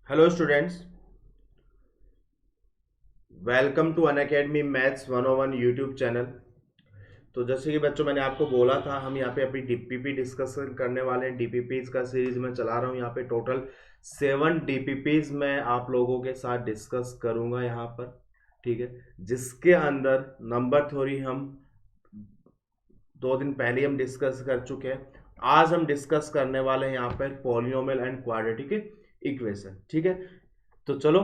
Hello students, welcome to Unacademy maths 101 YouTube channel. तो जैसे कि बच्चों मैंने आपको बोला था, हम यहाँ पे अपनी डीपीपी डिस्कशन करने वाले हैं। डीपीपीज का सीरीज मैं चला रहा हूँ। यहाँ पे टोटल 7 डीपीपीज मैं आप लोगों के साथ डिस्कस करूँगा यहाँ पर, ठीक है। जिसके अंदर नंबर थ्योरी हम 2 दिन पहले हम डिस्कस कर चुके हैं। आज हम डिस्कस करने वाले हैं यहाँ पर पॉलिनोमियल एंड क्वाड्रेटिक इक्वेशन, ठीक है। तो चलो,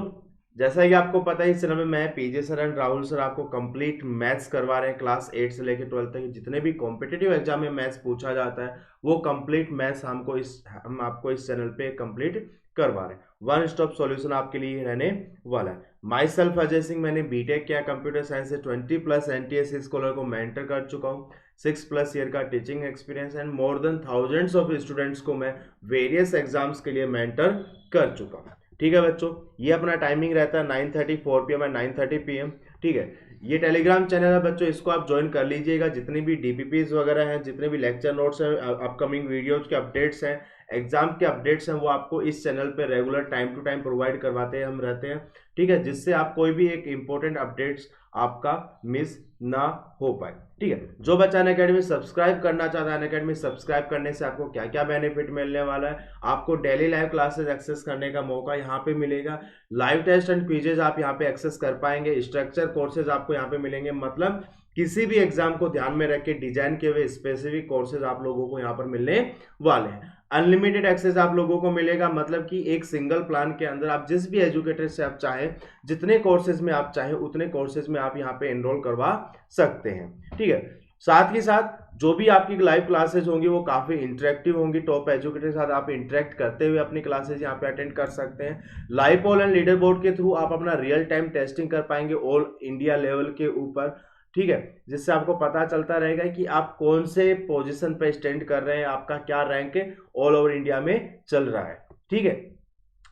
जैसा कि आपको पता है, इस चैनल में मैं पीजे सर एंड राहुल सर आपको कंप्लीट मैथ्स करवा रहे हैं। क्लास 8 से लेकर 12 तक जितने भी कॉम्पिटिटिव एग्जाम में मैथ्स पूछा जाता है, वो कंप्लीट मैथ्स हम आपको इस चैनल पे कंप्लीट करवा रहे हैं। वन स्टॉप सॉल्यूशन आपके लिए रहने वाला है। माई सेल्फ अजय सिंह, मैंने बीटेक किया कंप्यूटर साइंस से। 20+ एनटीएससी स्कॉलर को मेंटर कर चुका हूँ। 6+ ईयर का teaching experience and more than thousands of students को मैं वेरियस एग्जाम्स के लिए मेंटर कर चुका हूँ, ठीक है बच्चों। ये अपना टाइमिंग रहता है 9:30 4 PM एंड 9:30 PM, ठीक है। ये टेलीग्राम चैनल है बच्चों, इसको आप ज्वाइन कर लीजिएगा। जितनी भी डीपीपीज वगैरह हैं, जितने भी लेक्चर नोट्स हैं, अपकमिंग वीडियोज के अपडेट्स हैं, एग्जाम के अपडेट्स हैं, वो आपको इस चैनल पे regular time to time provide करवाते हैं हम रहते हैं, ठीक है। जिससे आप कोई भी एक इंपॉर्टेंट अपडेट्स आपका मिस ना हो पाए, ठीक है। जो बच्चा अनअकैडमी सब्सक्राइब करना चाहता है, अनअकैडमी सब्सक्राइब करने से आपको क्या क्या बेनिफिट मिलने वाला है, आपको डेली लाइव क्लासेस एक्सेस करने का मौका यहाँ पे मिलेगा। लाइव टेस्ट एंड क्विजेज आप यहाँ पे एक्सेस कर पाएंगे। स्ट्रक्चर कोर्सेज आपको यहाँ पे मिलेंगे, मतलब किसी भी एग्जाम को ध्यान में रख के डिजाइन किए हुए स्पेसिफिक कोर्सेज आप लोगों को यहाँ पर मिलने वाले हैं। अनलिमिटेड एक्सेस आप लोगों को मिलेगा, मतलब कि एक सिंगल प्लान के अंदर आप जिस भी एजुकेटर से आप चाहें, जितने कोर्सेज में आप चाहें उतने कोर्सेज में आप यहाँ पे एनरोल करवा सकते हैं, ठीक है। साथ ही साथ जो भी आपकी लाइव क्लासेज होंगी वो काफी इंटरेक्टिव होंगी। टॉप एजुकेटर के साथ आप इंटरेक्ट करते हुए अपनी क्लासेज यहाँ पे अटेंड कर सकते हैं। Live poll and leaderboard के थ्रू आप अपना रियल टाइम टेस्टिंग कर पाएंगे ऑल इंडिया लेवल के ऊपर, ठीक है। जिससे आपको पता चलता रहेगा कि आप कौन से पोजीशन पे स्टैंड कर रहे हैं, आपका क्या रैंक ऑल ओवर इंडिया में चल रहा है, ठीक है।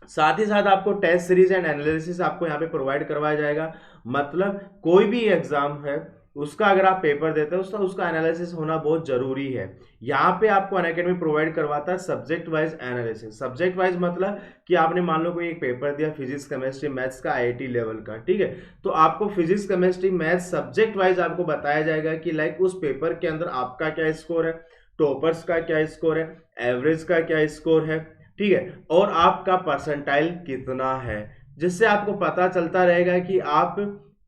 साथ ही साथ आपको टेस्ट सीरीज एंड एनालिसिस आपको यहाँ पे प्रोवाइड करवाया जाएगा। मतलब कोई भी एग्जाम है, उसका अगर आप पेपर देते हैं उसका एनालिसिस होना बहुत जरूरी है। यहाँ पे आपको अनअकैडमी प्रोवाइड करवाता है subject wise analysis. Subject wise मतलब कि आपने मान लो कोई एक पेपर दिया फिजिक्स केमिस्ट्री मैथ्स का आईआईटी लेवल का, ठीक है। तो आपको physics chemistry maths subject wise आपको बताया जाएगा कि लाइक उस पेपर के अंदर आपका क्या स्कोर है, टॉपर्स का क्या स्कोर है, एवरेज का क्या स्कोर है, ठीक है, और आपका परसेंटाइल कितना है। जिससे आपको पता चलता रहेगा कि आप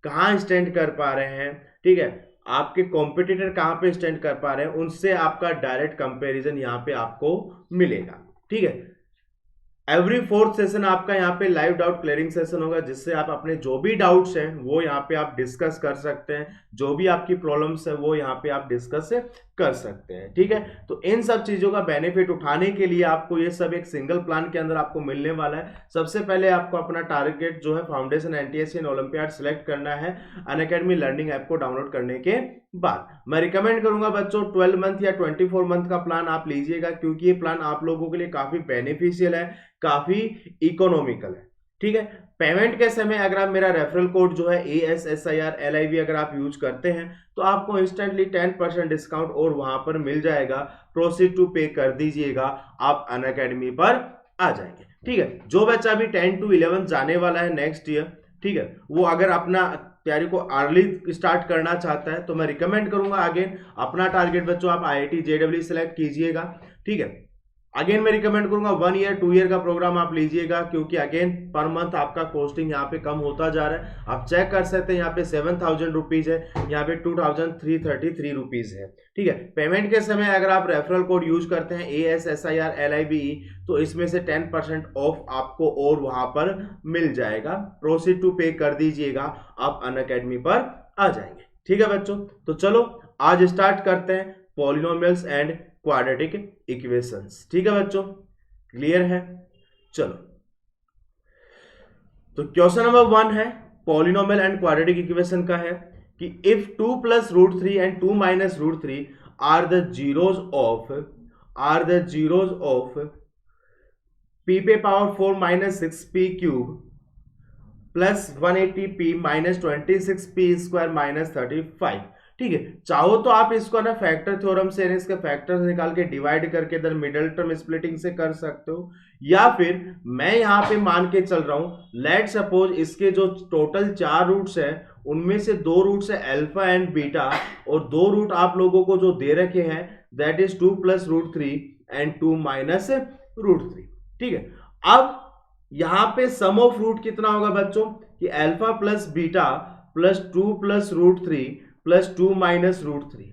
कहाँ स्टैंड कर पा रहे हैं, ठीक है। आपके कॉम्पिटिटर कहाँ पे स्टैंड कर पा रहे हैं, उनसे आपका डायरेक्ट कंपैरिजन यहाँ पे आपको मिलेगा, ठीक है। एवरी 4th सेशन आपका यहाँ पे लाइव डाउट क्लियरिंग सेशन होगा, जिससे आप अपने जो भी डाउट्स हैं वो यहाँ पे आप डिस्कस कर सकते हैं। जो भी आपकी प्रॉब्लम्स है वो यहाँ पे आप डिस्कस कर सकते हैं, ठीक है। तो इन सब चीजों का बेनिफिट उठाने के लिए आपको ये सब एक सिंगल प्लान के अंदर आपको मिलने वाला है। सबसे पहले आपको अपना टारगेट जो है foundation NTSC and olympiad select करना है अनअकैडमी लर्निंग ऐप को डाउनलोड करने के बाद। मैं रिकमेंड करूंगा बच्चों 12 मंथ या 24 मंथ का प्लान आप लीजिएगा, क्योंकि ये प्लान आप लोगों के लिए काफी बेनिफिशियल है, काफी इकोनॉमिकल है, ठीक है। पेमेंट के समय अगर आप मेरा रेफरल कोड जो है ASSIRLIV अगर आप यूज करते हैं तो आपको इंस्टेंटली 10% डिस्काउंट और वहां पर मिल जाएगा। प्रोसीड टू पे कर दीजिएगा, आप अनअकैडमी पर आ जाएंगे, ठीक है। जो बच्चा भी 10 to 11 जाने वाला है नेक्स्ट ईयर, ठीक है, वो अगर अपना तैयारी को अर्ली स्टार्ट करना चाहता है तो मैं रिकमेंड करूंगा अगेन अपना टारगेट बच्चों आप IIT JEE सेलेक्ट कीजिएगा, ठीक है। अगेन मैं रिकमेंड करूंगा 1 ईयर 2 ईयर का प्रोग्राम आप लीजिएगा, क्योंकि अगेन पर मंथ आपका कॉस्टिंग यहाँ पे कम होता जा रहा है। आप चेक कर सकते हैं, यहाँ पे 7,000 रुपीज है, यहाँ पे 2,333 रुपीज है, ठीक है। पेमेंट के समय अगर आप रेफरल कोड यूज करते हैं ASSIRLIVE तो इसमें से 10% ऑफ आपको और वहां पर मिल जाएगा। प्रोसीड टू पे कर दीजिएगा, आप अनअकैडमी पर आ जाएंगे, ठीक है बच्चों। तो चलो आज स्टार्ट करते हैं पॉलिनोमियल्स एंड क्वाड्रेटिक इक्वेशंस, ठीक है बच्चों, क्लियर है। चलो, तो क्वेश्चन नंबर 1 है पॉलिनोमियल एंड क्वाड्रेटिक इक्वेशन का है कि if 2 + √3 and 2 - √3 are the zeros of p पे power 4 - 6p cube plus 180p - 26p² - 35, ठीक है। चाहो तो आप इसको ना फैक्टर थ्योरम से इसके फैक्टर निकाल के डिवाइड करके इधर मिडिल टर्म स्प्लिटिंग से कर सकते हो, या फिर मैं यहाँ पे मान के चल रहा हूं, लेट सपोज इसके जो टोटल 4 रूट्स है उनमें से 2 रूट्स है अल्फा एंड बीटा, और 2 रूट आप लोगों को जो दे रखे हैं दैट इज 2 + √3 एंड 2 - √3। ठीक है। अब यहां पे सम ऑफ रूट कितना होगा बच्चों कि alpha plus beta plus 2 + √3 plus 2 - √3।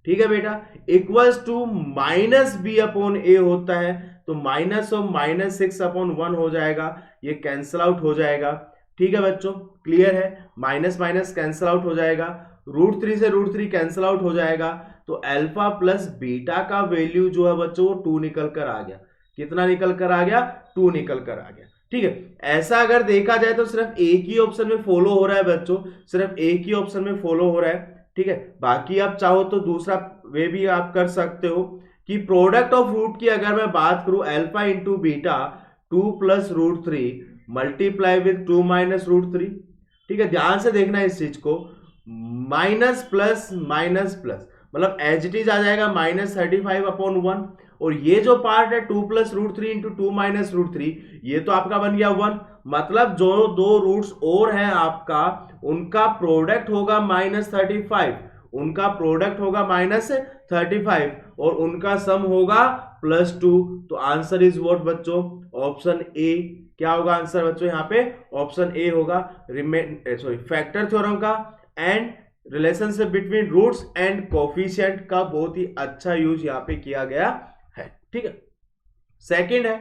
ठीक है बेटा, इक्वल्स टू -b/a होता है, तो -6/1 हो जाएगा, ये कैंसल आउट हो जाएगा। ठीक है बच्चों, क्लियर है, माइनस माइनस कैंसल आउट हो जाएगा, √3 से √3 कैंसल आउट हो जाएगा, तो अल्फा प्लस बीटा का वैल्यू जो है बच्चों वो 2 निकल कर आ गया। कितना निकल कर आ गया? 2 निकल कर आ गया। ठीक है, ऐसा अगर देखा जाए तो सिर्फ एक ही ऑप्शन में फॉलो हो रहा है बच्चों, सिर्फ एक ही ऑप्शन में फॉलो हो रहा है। ठीक है, बाकी आप चाहो तो दूसरा वे भी आप कर सकते हो कि प्रोडक्ट ऑफ रूट की अगर मैं बात करूं alpha into beta 2 + √3 multiply with 2 - √3। ठीक है, ध्यान से देखना इस चीज को, माइनस प्लस माइनस प्लस मतलब एज इट इज आ जाएगा -35/1, और ये जो पार्ट है 2 + √3 इंटू 2 - √3 ये तो आपका बन गया 1, मतलब जो 2 रूट्स और हैं आपका उनका प्रोडक्ट होगा -35, उनका प्रोडक्ट होगा -35 और उनका सम होगा +2। तो आंसर इज व्हाट बच्चों? Option A. क्या होगा आंसर बच्चों? यहाँ पे ऑप्शन ए होगा, फैक्टर थ्योरम का and relationship between roots and coefficient का बहुत ही अच्छा यूज यहाँ पे किया गया है। ठीक है, सेकंड है।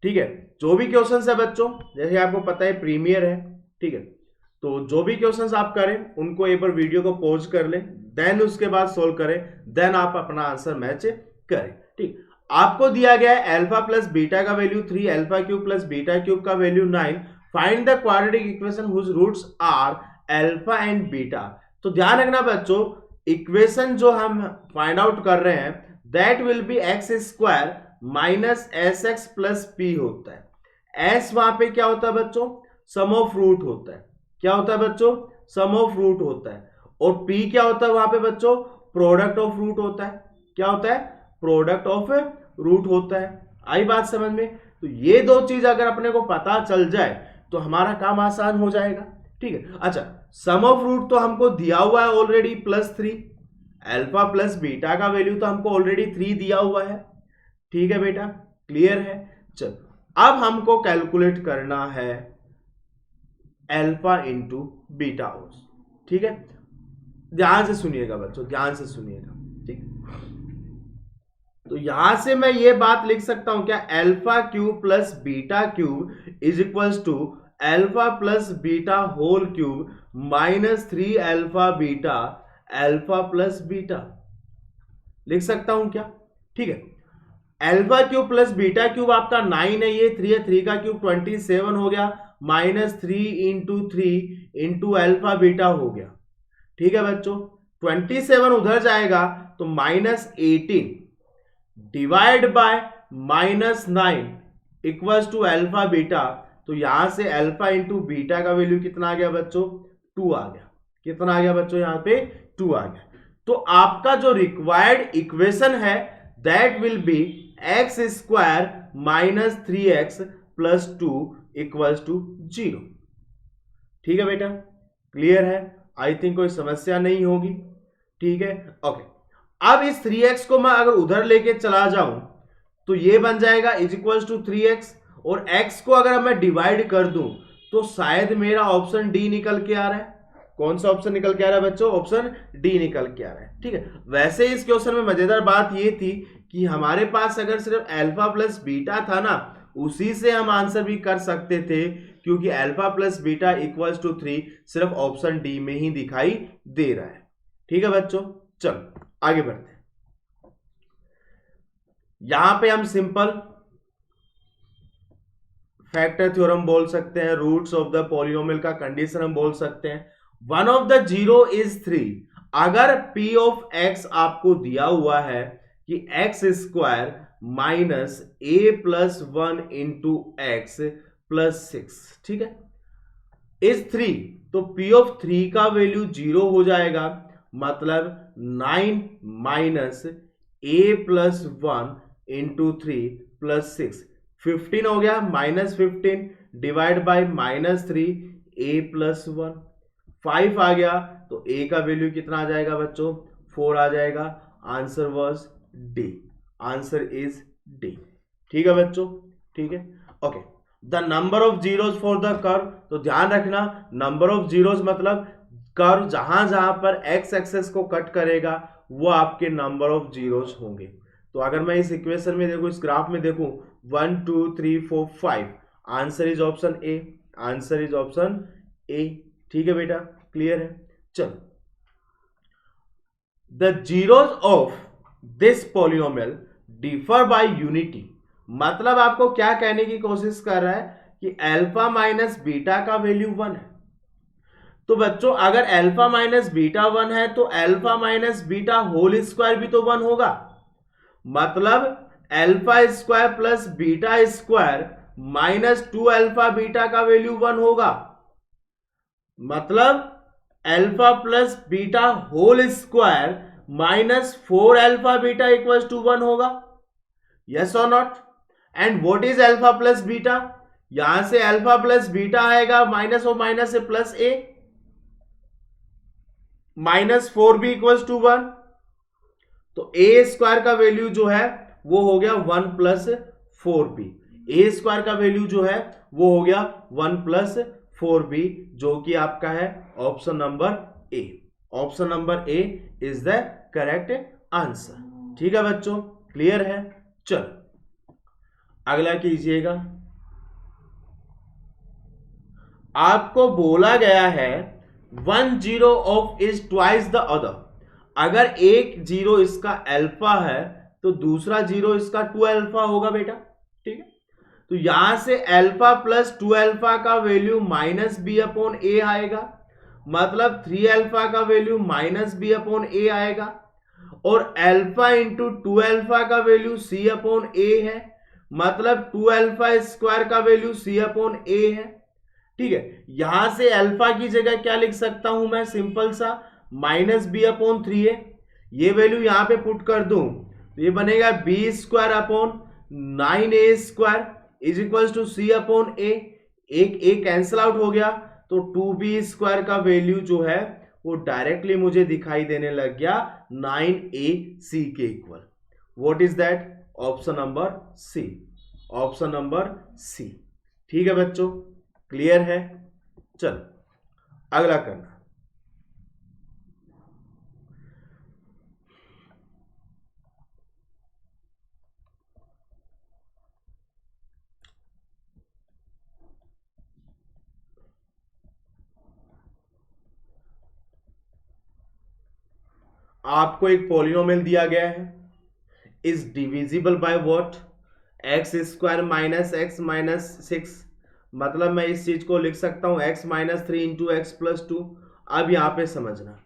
ठीक है, जो भी क्वेश्चंस है बच्चों, जैसे आपको पता है प्रीमियर है, ठीक है, तो जो भी क्वेश्चंस आप करें उनको एक बार वीडियो को पॉज कर लें, देन उसके बाद सोल्व करें, देन आप अपना आंसर मैच करें। ठीक, आपको दिया गया है अल्फा प्लस बीटा का value 3, alpha cube plus beta cube का value 9, find the quadratic equation whose roots are alpha and beta. तो ध्यान रखना बच्चों, इक्वेशन जो हम फाइंड आउट कर रहे हैं that will be x² minus sx plus p होता है। s वहां पे क्या होता है बच्चों? सम ऑफ रूट होता है। क्या होता है बच्चों? सम ऑफ रूट होता है। और p क्या होता है वहां पे बच्चों? प्रोडक्ट ऑफ रूट होता है। क्या होता है? प्रोडक्ट ऑफ रूट होता है। आई बात समझ में? तो ये दो चीज अगर अपने को पता चल जाए तो हमारा काम आसान हो जाएगा। ठीक है, अच्छा, सम ऑफ रूट तो हमको दिया हुआ है ऑलरेडी +3, अल्फा प्लस बीटा का वैल्यू तो हमको ऑलरेडी 3 दिया हुआ है। ठीक है बेटा, क्लियर है? चल, अब हमको कैलकुलेट करना है अल्फा इंटू बीटा होल्स। ठीक है, ध्यान से सुनिएगा बच्चों, ध्यान से सुनिएगा। ठीक है, तो यहां से मैं ये बात लिख सकता हूं क्या? Alpha cube plus beta cube is equals to alpha plus beta whole cube -3 alpha beta alpha plus beta लिख सकता हूं क्या? ठीक है, alpha cube plus beta cube आपका 9 है, ये 3 है, 3 का क्यूब 27 हो गया, -3 इंटू 3 इंटू अल्फा बीटा हो गया। ठीक है बच्चों, 27 उधर जाएगा तो -18 divide by -9 equals to alpha beta. तो यहां से अल्फा इंटू बीटा का वैल्यू कितना आ गया बच्चों? 2 आ गया। कितना आ गया बच्चों? यहां पे 2 आ गया। तो आपका जो रिक्वायर्ड इक्वेशन है that will be x² minus 3x plus 2 equals to 0। ठीक है बेटा, क्लियर है? आई थिंक कोई समस्या नहीं होगी। ठीक है, ओके। अब इस 3x को मैं अगर उधर लेके चला जाऊं तो ये बन जाएगा इज इक्वल्स टू 3x, और x को अगर मैं डिवाइड कर दूं तो शायद मेरा ऑप्शन डी निकल के आ रहा है। कौन सा ऑप्शन निकल के आ रहा है बच्चों? ऑप्शन डी निकल के आ रहा है। ठीक है, वैसे इस क्वेश्चन में मजेदार बात ये थी कि हमारे पास अगर सिर्फ अल्फा प्लस बीटा था ना, उसी से हम आंसर भी कर सकते थे, क्योंकि alpha plus beta equals to 3 सिर्फ ऑप्शन डी में ही दिखाई दे रहा है। ठीक है बच्चों, चलो आगे बढ़ते हैं। यहां पे हम सिंपल फैक्टर थ्योरम बोल सकते हैं, रूट्स ऑफ द पॉलिनोमियल का कंडीशन हम बोल सकते हैं। One of the 0 is 3। अगर p ऑफ x आपको दिया हुआ है कि x² minus a plus 1 into x plus 6, ठीक है, इज 3, तो p ऑफ 3 का वैल्यू 0 हो जाएगा। मतलब 9 minus a plus 1 into 3 plus 6, 15 हो गया, -15 डिवाइड बाई -3 ए प्लस 1, 5 आ गया, तो ए का वैल्यू कितना आ जाएगा बच्चों, 4 आ जाएगा। Answer was D, answer is D. ठीक है बच्चों, ठीक है, okay. The number of zeros for the curve, तो ध्यान रखना नंबर ऑफ जीरोज मतलब कर्व जहां जहां पर एक्स एक्सेस को कट करेगा वो आपके नंबर ऑफ जीरोज होंगे। तो अगर मैं इस इक्वेशन में देखूं, इस ग्राफ में देखूं 1 2 3 4 5, answer is option A, answer is option A. ठीक है बेटा, क्लियर है। चलो, the zeros of this polynomial differ by unity, मतलब आपको क्या कहने की कोशिश कर रहा है कि अल्फा माइनस बीटा का वैल्यू 1 है। तो बच्चों अगर अल्फा माइनस बीटा 1 है तो alpha minus beta whole square भी तो 1 होगा, मतलब alpha square plus beta square minus 2 alpha beta का वैल्यू 1 होगा, मतलब alpha plus beta whole square minus 4 alpha beta equals to 1 होगा। यस और not? And what is alpha plus beta? यहां से अल्फा प्लस बीटा आएगा माइनस और minus से प्लस ए, -4 भी इक्वल्स टू 1, तो ए स्क्वायर का वैल्यू जो है वो हो गया 1 प्लस 4b। ए स्क्वायर का वैल्यू जो है वो हो गया 1 प्लस 4b, जो कि आपका है option number A. Option number A is the correct answer. ठीक है बच्चों, क्लियर है। चलो अगला कीजिएगा। आपको बोला गया है 1 zero of is twice the other, अगर एक जीरो इसका अल्फा है तो दूसरा जीरो इसका 2 अल्फा होगा बेटा। ठीक है, तो यहां से अल्फा प्लस 2 अल्फा का वैल्यू माइनस बी अपॉन ए आएगा, मतलब 3 अल्फा का वैल्यू माइनस बी अपॉन ए आएगा, और अल्फा इंटू 2 अल्फा का वैल्यू सी अपॉन ए है, मतलब 2 अल्फा स्क्वायर का वैल्यू सी अपॉन ए है। ठीक है, यहां से अल्फा की जगह क्या लिख सकता हूं मैं, सिंपल सा माइनस बी अपॉन 3 है, ये वैल्यू यहां पे पुट कर दूं तो ये बनेगा B square upon 9a square is equal to C upon A, एक ए कैंसिल आउट हो गया, तो 2b स्क्वायर का वैल्यू जो है वो डायरेक्टली मुझे दिखाई देने लग गया 9ac के equal. What is that? Option number C, option number C. ठीक है बच्चों, क्लियर है। चलो अगला करना। आपको एक पॉलिनोमियल दिया गया है, is divisible by what, x square minus x minus 6, मतलब मैं इस चीज को लिख सकता हूं x minus 3 into x plus 2। अब यहां पे समझना,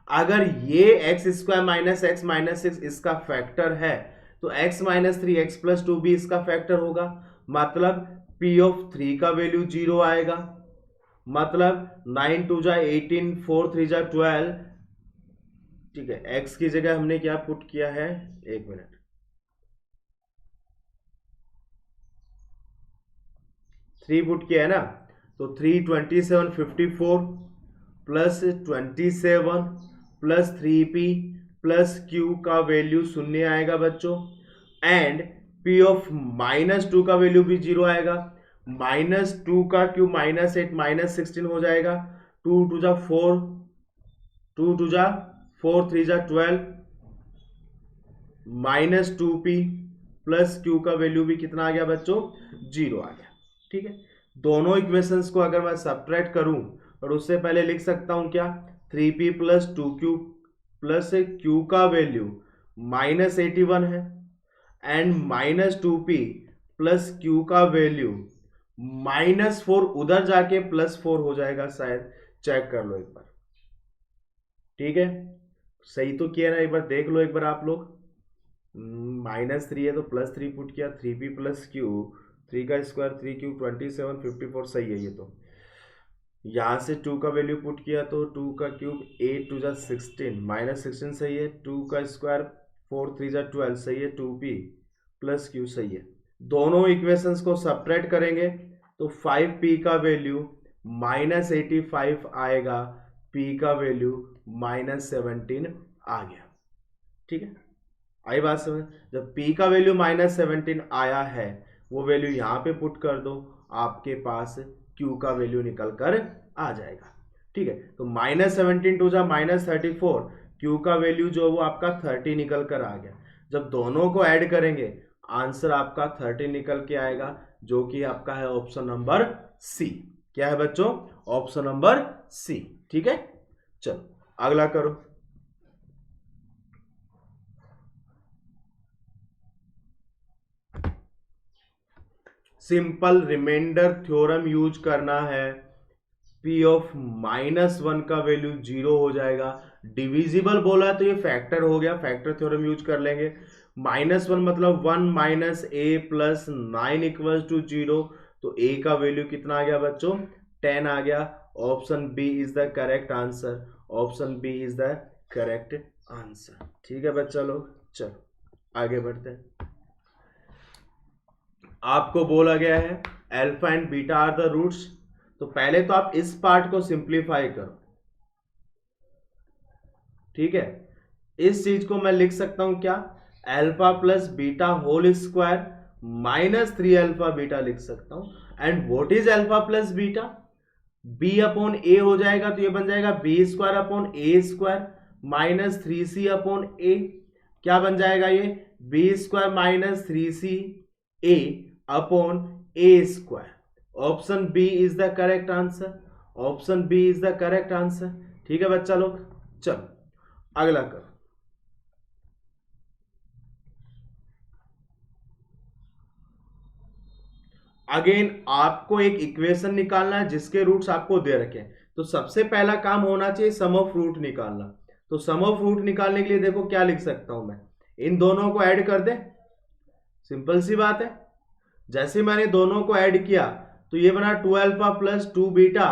अगर ये x square minus x minus 6 इसका फैक्टर है तो x माइनस 3 एक्स प्लस 2 भी इसका फैक्टर होगा, मतलब p ऑफ 3 का वैल्यू 0 आएगा, मतलब 9 2 जा 18, 4 3 जा 12। ठीक है, x की जगह हमने क्या पुट किया है, एक मिनट, 3 पुट किया है ना, तो 3 27 54 plus 27 plus 3p plus q का वैल्यू 0 आएगा बच्चों, एंड p ऑफ -2 का वैल्यू भी 0 आएगा, -2 का q -8 -16 हो जाएगा, 2 2 जा 4, 2 2 जा 4 3 जा 12, -2p प्लस q का वैल्यू भी कितना आ गया बच्चों, 0 आ गया। ठीक है, दोनों इक्वेशंस को अगर मैं सब्ट्रैक्ट करूं और उससे पहले लिख सकता हूं क्या, 3p plus 2q plus q का वैल्यू -81 है, एंड -2p प्लस q का वैल्यू -4, उधर जाके +4 हो जाएगा शायद, चेक कर लो एक बार। ठीक है, सही तो किया ना, एक बार देख लो एक बार आप लोग, -3 है तो +3 पुट किया, 3p प्लस q, 3 का स्क्वायर 3q 27 54, सही है ये तो। यहाँ से 2 का वैल्यू पुट किया तो 2 का क्यूब 8 2 जा 16 माइनस 16 सही है, 2 का स्क्वायर 4 3 जा 12 सही है, 2p प्लस क्यू सही है। दोनों इक्वेशंस को सब्ट्रैक्ट करेंगे तो 5p का वैल्यू माइनस 85 आएगा, p का वैल्यू माइनस 17 आ गया। ठीक है, आई बात समझ। जब p का वैल्यू माइनस 17 आया है, वो वैल्यू यहाँ पे पुट कर दो, आपके पास q का वैल्यू निकल कर आ जाएगा। ठीक है, तो माइनस 17 टू जा माइनस 34, q का वैल्यू जो वो आपका 30 निकल कर आ गया। जब दोनों को ऐड करेंगे आंसर आपका 30 निकल के आएगा, जो कि आपका है ऑप्शन नंबर सी। क्या है बच्चों? Option number C. ठीक है, चलो अगला करो। सिंपल रिमाइंडर थ्योरम यूज करना है। p ऑफ -1 का वैल्यू 0 हो जाएगा। डिविजिबल बोला तो ये फैक्टर हो गया, फैक्टर थ्योरम यूज कर लेंगे। -1 मतलब 1 minus a plus 9 equal to 0, तो a का वैल्यू कितना आ गया बच्चों? 10 आ गया। Option B is the correct answer, option B is the correct answer. ठीक है बच्चा लोग, चलो आगे बढ़ते हैं। आपको बोला गया है alpha and beta are the roots, तो पहले तो आप इस पार्ट को सिंप्लीफाई करो। ठीक है, इस चीज को मैं लिख सकता हूं क्या? Alpha plus beta whole square minus 3 alpha beta लिख सकता हूं। And what is alpha plus beta? B upon A हो जाएगा, तो ये बन जाएगा B square upon A square minus 3c upon A. क्या बन जाएगा ये? B square minus 3c A upon A square. Option B is the correct answer, option B is the correct answer. ठीक है बच्चा लोग, चलो अगला करो। अगेन आपको एक इक्वेशन निकालना है जिसके रूट्स आपको दे रखे हैं, तो सबसे पहला काम होना चाहिए सम ऑफ रूट निकालना। तो सम ऑफ रूट निकालने के लिए देखो क्या लिख सकता हूं मैं, इन दोनों को ऐड कर दे, सिंपल सी बात है। जैसे मैंने दोनों को ऐड किया तो ये बना 2 alpha plus 2 beta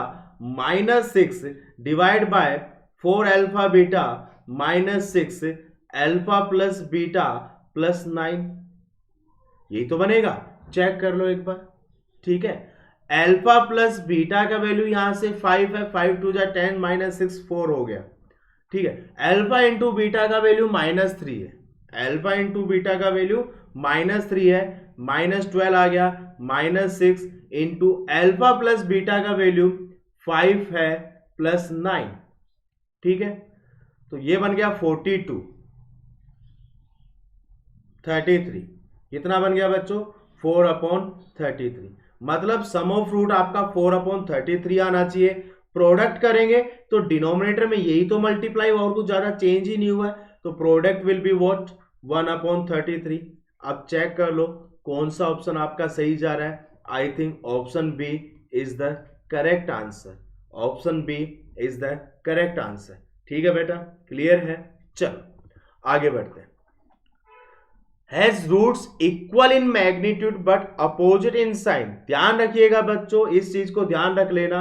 minus 6 divide by 4 alpha beta minus 6 alpha plus beta plus 9, यही तो बनेगा। चेक कर लो एक बार। ठीक है, अल्फा प्लस बीटा का वैल्यू यहां से 5 है, 5 2 जा 10 माइनस 6 4 हो गया। ठीक है, अल्फा इंटू बीटा का वैल्यू -3 है, अल्फा इंटू बीटा का वैल्यू -3 है, -12 आ गया, -6 इंटू अल्फा प्लस बीटा का वैल्यू 5 है प्लस 9। ठीक है, तो ये बन गया 42 33। कितना बन गया बच्चों? 4/33। मतलब सम ऑफ रूट आपका 4/33 आना चाहिए। प्रोडक्ट करेंगे तो डिनोमिनेटर में यही तो मल्टीप्लाई हुआ और कुछ ज्यादा चेंज ही नहीं हुआ है, तो प्रोडक्ट विल बी व्हाट? 1/33। अब चेक कर लो कौन सा ऑप्शन आपका सही जा रहा है। I think option B is the correct answer, option B is the correct answer. ठीक है बेटा, क्लियर है? चलो आगे बढ़ते हैं। Has roots equal in magnitude but opposite in sign. ध्यान रखिएगा बच्चों, इस चीज को ध्यान रख लेना।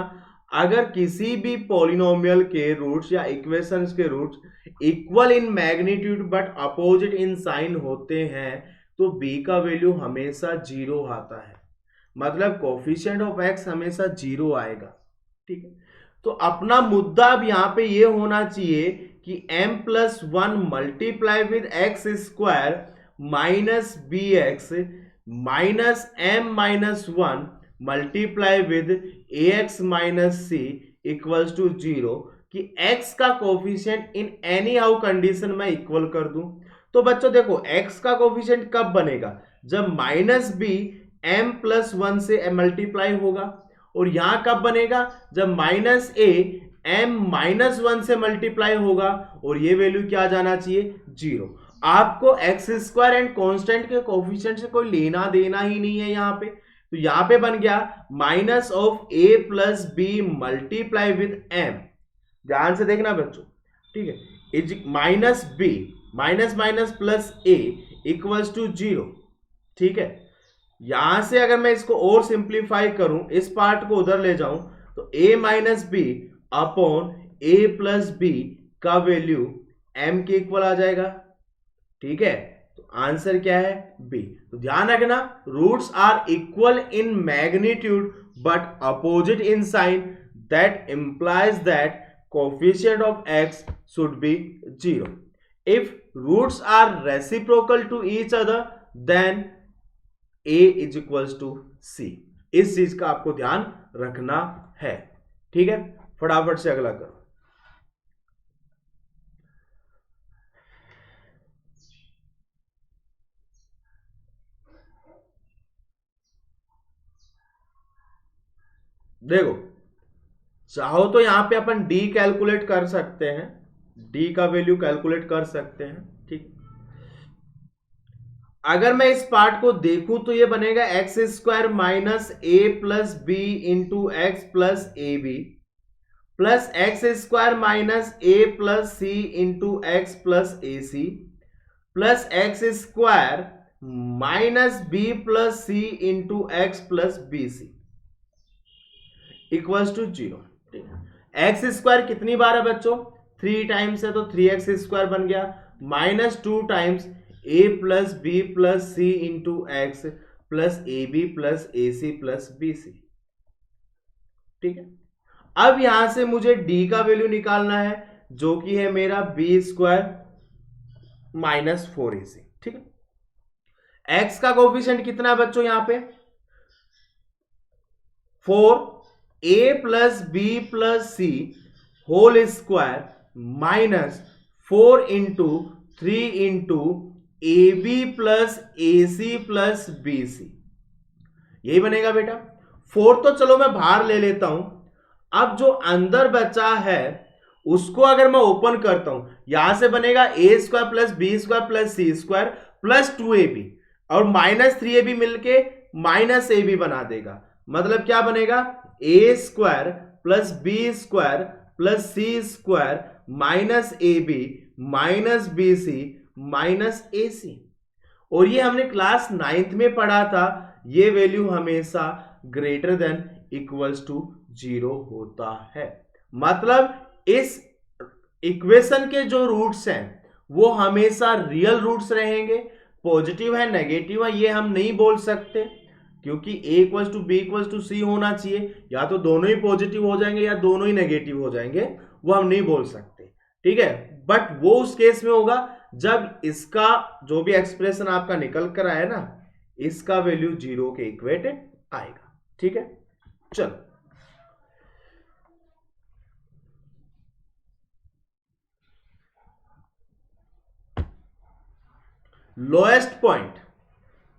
अगर किसी भी पॉलिनोमियल के रूट्स या इक्वेशंस के roots equal in magnitude but opposite in sign होते हैं तो b का वैल्यू हमेशा 0 आता है, मतलब कोफिशिएंट ऑफ x हमेशा 0 आएगा। ठीक है, तो अपना मुद्दा अब यहां पे ये होना चाहिए कि m+1 multiply with x square minus b x minus m-1 multiply with a x minus c equals to 0 कि x का coefficient in any how condition में इक्वल कर दूं। तो बच्चों देखो x का कोफिशिएंट कब बनेगा? जब -b m+1 से मल्टीप्लाई होगा, और यहां कब बनेगा? जब -a m-1 से मल्टीप्लाई होगा, और ये वैल्यू क्या जाना चाहिए? 0। आपको एक्स स्क्वायर एंड कांस्टेंट के कोफिशिएंट से कोई लेना देना ही नहीं है यहाँ पे, तो यहाँ पे बन गया minus of a plus b multiply with m। ध्यान से देखना बच्चों, ठीक है, is minus b minus minus plus a equals to 0। ठीक है, यहां से अगर मैं इसको और सिंप्लीफाई करूं, इस पार्ट को उधर ले जाऊं, तो a minus b upon a plus b का वैल्यू m के इक्वल आ जाएगा। ठीक है, तो आंसर क्या है? बी। तो ध्यान रखना, roots are equal in magnitude but opposite in sign, that implies that coefficient of x should be 0। If roots are reciprocal to each other then a is equals to c। इस चीज का आपको ध्यान रखना है। ठीक है, फटाफट से अगला करो। देखो, चाहो तो यहां पे अपन d कैलकुलेट कर सकते हैं, d का वैल्यू कैलकुलेट कर सकते हैं। ठीक, अगर मैं इस पार्ट को देखूं तो ये बनेगा x square minus a plus b into x plus a b plus x square minus a plus c into x plus a c plus x square minus b plus c into x plus b c equals to 0। X square कितनी बार है बच्चों? 3 times है, तो 3x square बन गया, minus 2 times a plus b plus c into x plus a b plus a c plus b c. ठीक है, अब यहां से मुझे d का वैल्यू निकालना है, जो कि है मेरा बी स्क्वायर माइनस 4ac। ठीक है, x का कोफिशिएंट कितना है बच्चों? यहां पे 4, a plus b plus c whole square minus 4 into 3 into a b plus a c plus b c, यही बनेगा बेटा। 4 तो चलो मैं बाहर ले लेता हूं, अब जो अंदर बचा है उसको अगर मैं ओपन करता हूं, यहां से बनेगा A square plus B square plus C square plus 2ab और माइनस 3ab मिलके माइनस ए बी बना देगा। मतलब क्या बनेगा? A square plus B square plus C square minus A B minus B C minus A C. और ये हमने क्लास 9th में पढ़ा था, ये वैल्यू हमेशा ग्रेटर देन इक्वल्स टू 0 होता है। मतलब इस इक्वेशन के जो रूट्स हैं वो हमेशा रियल रूट्स रहेंगे। पॉजिटिव है नेगेटिव है ये हम नहीं बोल सकते, क्योंकि a equals to B equals to C होना चाहिए, या तो दोनों ही पॉजिटिव हो जाएंगे या दोनों ही नेगेटिव हो जाएंगे, वो हम नहीं बोल सकते। ठीक है, बट वो उस केस में होगा जब इसका जो भी एक्सप्रेशन आपका निकल कर आया ना, इसका वैल्यू 0 के इक्वेट आएगा। ठीक है, चलो लोएस्ट पॉइंट,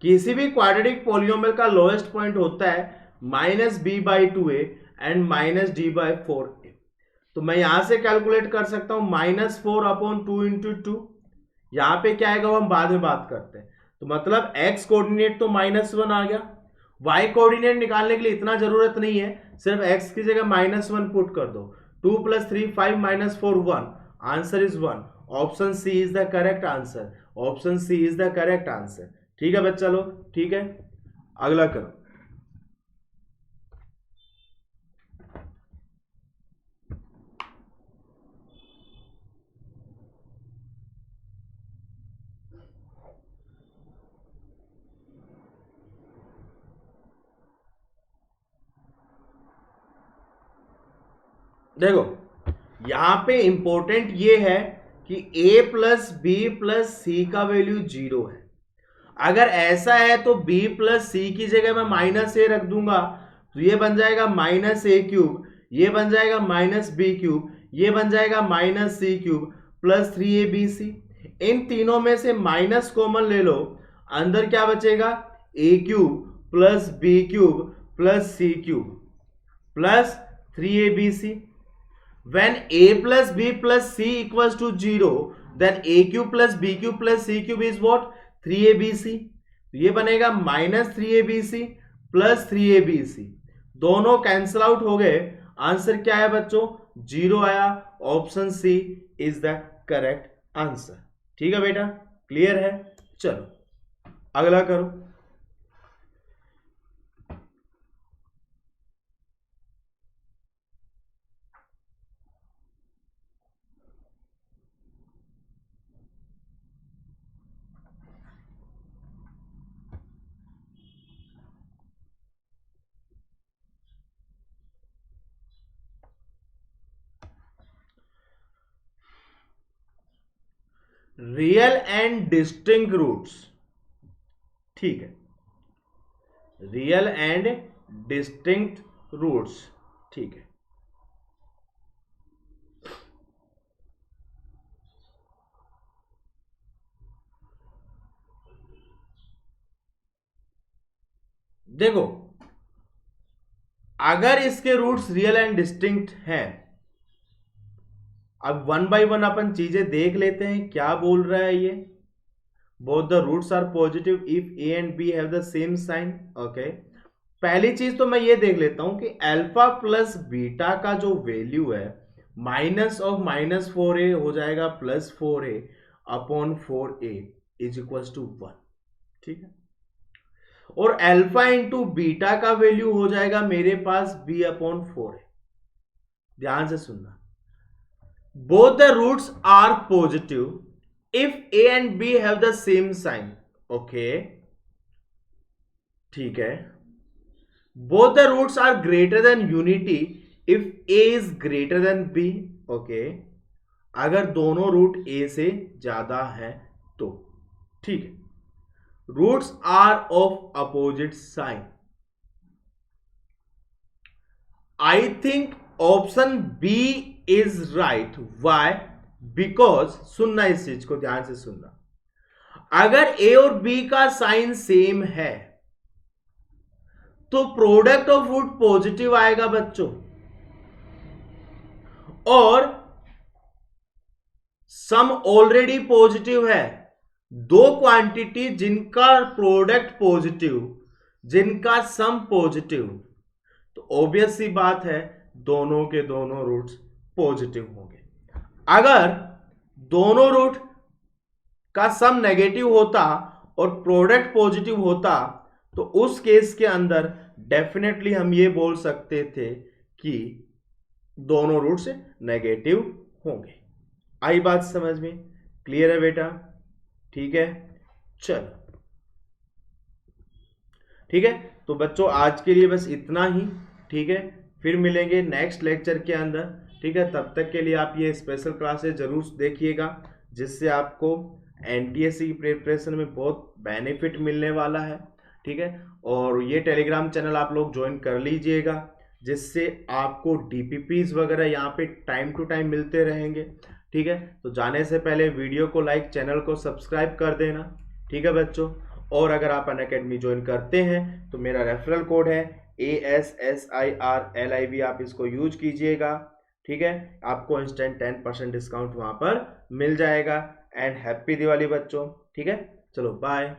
किसी भी क्वाड्रेटिक पॉलिनोमियल का लोएस्ट पॉइंट होता है minus b by 2a and minus d by 4a। तो मैं यहां से कैलकुलेट कर सकता हूं माइनस 4 अपॉन 2 इंटू 2, यहां पे क्या आएगा वो हम बाद में बात करते हैं। तो मतलब x कोऑर्डिनेट तो -1 आ गया, y कोऑर्डिनेट निकालने के लिए इतना जरूरत नहीं है, सिर्फ x की जगह -1 पुट कर दो। 2 + 3 5 -4 1, answer is 1। Option C is the correct answer, option C is the correct answer. ठीक है बच्चा लोग, ठीक है, अगला करो। देखो यहां पे इंपॉर्टेंट ये है कि a प्लस बी प्लस सी का वैल्यू 0 है। अगर ऐसा है तो b प्लस सी की जगह मैं माइनस ए रख दूंगा, तो ये बन जाएगा माइनस ए क्यूब, ये बन जाएगा माइनस बी क्यूब, ये बन जाएगा माइनस सी क्यूब प्लस 3abc। इन तीनों में से माइनस कॉमन ले लो, अंदर क्या बचेगा? A cube plus B cube plus C cube plus 3abc। When a plus b plus c equals to 0, then a cube plus b cube plus c cube is what? 3abc। तो ये बनेगा minus 3abc plus 3abc, दोनों cancel out हो गए। Answer क्या है बच्चों? 0 आया। Option C is the correct answer. ठीक है बेटा, क्लियर है? चलो अगला करो। रियल एंड डिस्टिंक्ट रूट्स, ठीक है, रियल एंड डिस्टिंक्ट रूट्स, ठीक है। देखो अगर इसके रूट्स रियल एंड डिस्टिंक्ट हैं, अब वन बाय वन अपन चीजें देख लेते हैं क्या बोल रहा है ये। Both the roots are positive if a and b have the same sign, okay. पहली चीज तो मैं ये देख लेता हूं कि अल्फा प्लस बीटा का जो वैल्यू है माइनस ऑफ -4a हो जाएगा +4a upon 4a is equal to 1, ठीक है। और अल्फा इंटू बीटा का वैल्यू हो जाएगा मेरे पास b अपॉन 4a। ध्यान से सुनना, both the roots are positive if a and b have the same sign, okay, ठीक है। both the roots are greater than unity if a is greater than b, okay, अगर दोनों root a से ज्यादा है तो, ठीक है। Roots are of opposite sign, I think option B is right. Why? Because, सुनना इस चीज को ध्यान से सुनना, अगर ए और बी का साइन सेम है तो प्रोडक्ट ऑफ रूट पॉजिटिव आएगा बच्चों, और सम ऑलरेडी पॉजिटिव है। दो क्वांटिटी जिनका प्रोडक्ट पॉजिटिव, जिनका सम पॉजिटिव, तो ऑब्वियस सी बात है दोनों के दोनों रूट्स पॉजिटिव होंगे। अगर दोनों रूट का सम नेगेटिव होता और प्रोडक्ट पॉजिटिव होता तो उस केस के अंदर डेफिनेटली हम ये बोल सकते थे कि दोनों रूट्स नेगेटिव होंगे। आई बात समझ में? क्लियर है बेटा? ठीक है, चलो ठीक है। तो बच्चों आज के लिए बस इतना ही, ठीक है। फिर मिलेंगे नेक्स्ट लेक्चर के अंदर, ठीक है। तब तक के लिए आप ये स्पेशल क्लासेस जरूर देखिएगा, जिससे आपको एनटीएससी की प्रिपरेशन में बहुत बेनिफिट मिलने वाला है, ठीक है। और ये टेलीग्राम चैनल आप लोग ज्वाइन कर लीजिएगा, जिससे आपको डीपीपीज वगैरह यहाँ पे टाइम टू टाइम मिलते रहेंगे, ठीक है। तो जाने से पहले वीडियो को लाइक, चैनल को सब्सक्राइब कर देना, ठीक है बच्चों। और अगर आप अनअकैडमी ज्वाइन करते हैं तो मेरा रेफरल कोड है ASSIRLIV, आप इसको यूज कीजिएगा, ठीक है। आपको इंस्टेंट 10% डिस्काउंट वहां पर मिल जाएगा। एंड हैप्पी दिवाली बच्चों, ठीक है। चलो बाय।